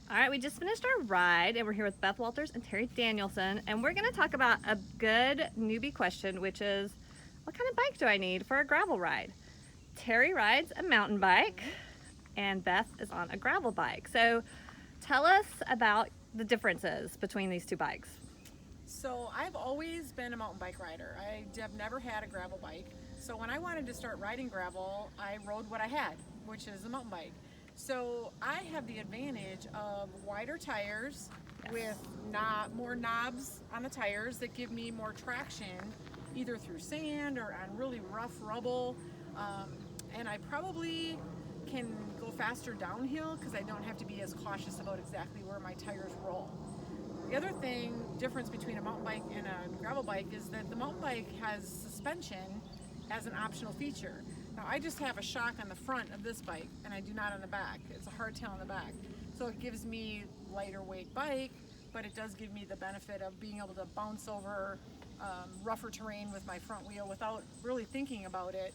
All right, we just finished our ride and we're here with Beth Walters and Teri Danielson, and we're going to talk about a good newbie question, which is, what kind of bike do I need for a gravel ride? Teri rides a mountain bike and Beth is on a gravel bike. So tell us about the differences between these two bikes. So I've always been a mountain bike rider. I have never had a gravel bike. So when I wanted to start riding gravel, I rode what I had, which is a mountain bike. So I have the advantage of wider tires with more knobs on the tires that give me more traction either through sand or on really rough rubble. And I probably can go faster downhill because I don't have to be as cautious about exactly where my tires roll. The other difference between a mountain bike and a gravel bike is that the mountain bike has suspension as an optional feature. Now I just have a shock on the front of this bike and I do not on the back. It's a hardtail on the back. So it gives me lighter weight bike, but it does give me the benefit of being able to bounce over rougher terrain with my front wheel without really thinking about it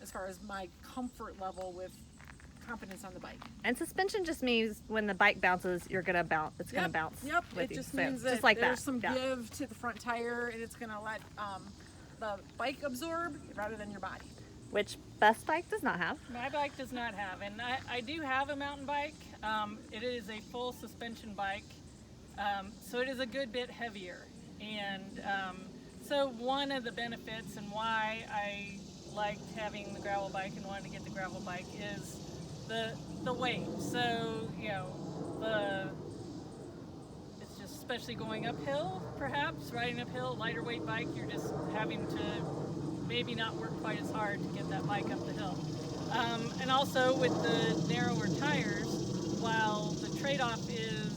as far as my comfort level with confidence on the bike. And suspension just means when the bike bounces, you're gonna bounce. It's gonna bounce. Yep. With It you. just means that just like there's that. some give to the front tire, and it's gonna let the bike absorb rather than your body. Which Beth's bike does not have. My bike does not have, and I do have a mountain bike. It is a full suspension bike, so it is a good bit heavier. And so one of the benefits and why I liked having the gravel bike and wanted to get the gravel bike is the weight. So it's just especially going uphill, perhaps riding uphill, lighter weight bike. You're just having to maybe not work quite as hard to get that bike up the hill. And also with the narrower tires, while the trade-off is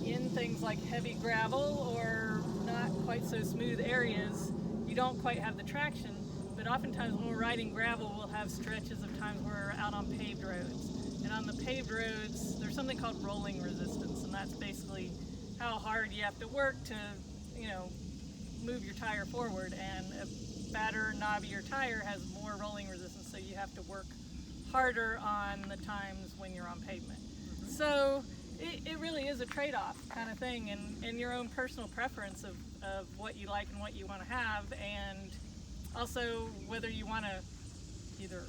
in things like heavy gravel or not quite so smooth areas, you don't quite have the traction. But oftentimes when we're riding gravel, we'll have stretches of times where we're out on paved roads. And on the paved roads, there's something called rolling resistance, and that's basically how hard you have to work to, move your tire forward. And a fatter, knobbier tire has more rolling resistance, so you have to work harder on the times when you're on pavement. So it really is a trade-off kind of thing, and your own personal preference of what you like and what you want to have, and also whether you want to either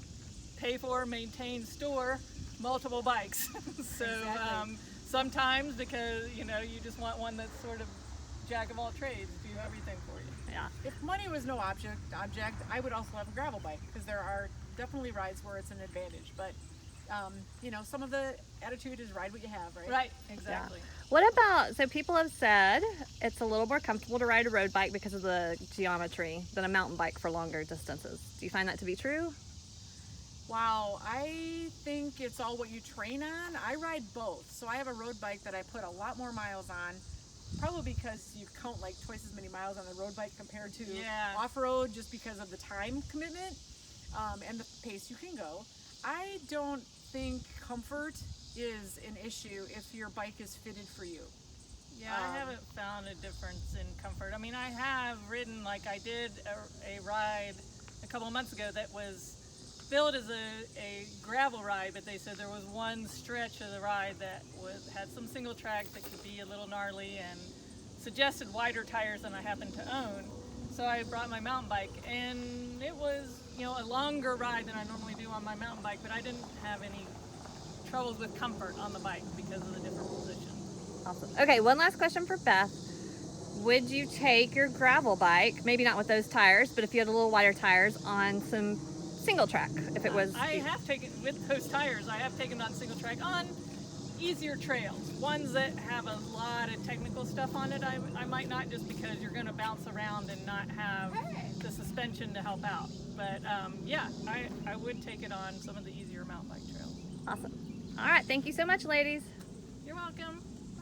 pay for, maintain, store multiple bikes. So Exactly. Sometimes because you just want one that's sort of jack of all trades, do everything for you. Yeah. If money was no object, I would also have a gravel bike because there are definitely rides where it's an advantage. But some of the attitude is ride what you have, right? Right, exactly. Yeah. What about, so people have said it's a little more comfortable to ride a road bike because of the geometry than a mountain bike for longer distances. Do you find that to be true? Wow, I think it's all what you train on. I ride both. So I have a road bike that I put a lot more miles on, probably because you count like twice as many miles on the road bike compared to off-road, just because of the time commitment and the pace you can go. I don't think comfort is an issue if your bike is fitted for you. Yeah, I haven't found a difference in comfort. I mean, I have ridden, like I did a ride a couple of months ago that was billed as a gravel ride, but they said there was one stretch of the ride that had some single track that could be a little gnarly and suggested wider tires than I happen to own. So I brought my mountain bike, and it was a longer ride than I normally do on my mountain bike, but I didn't have any troubles with comfort on the bike because of the different position. Awesome. Okay, one last question for Beth. Would you take your gravel bike, maybe not with those tires, but if you had a little wider tires, on some single track? If it was, I have taken, with those tires, I have taken on single track on easier trails, ones that have a lot of technical stuff on it. I might not, just because you're going to bounce around and not have the suspension to help out. But I would take it on some of the easier mountain bike trails. Awesome. All right, thank you so much, ladies. You're welcome.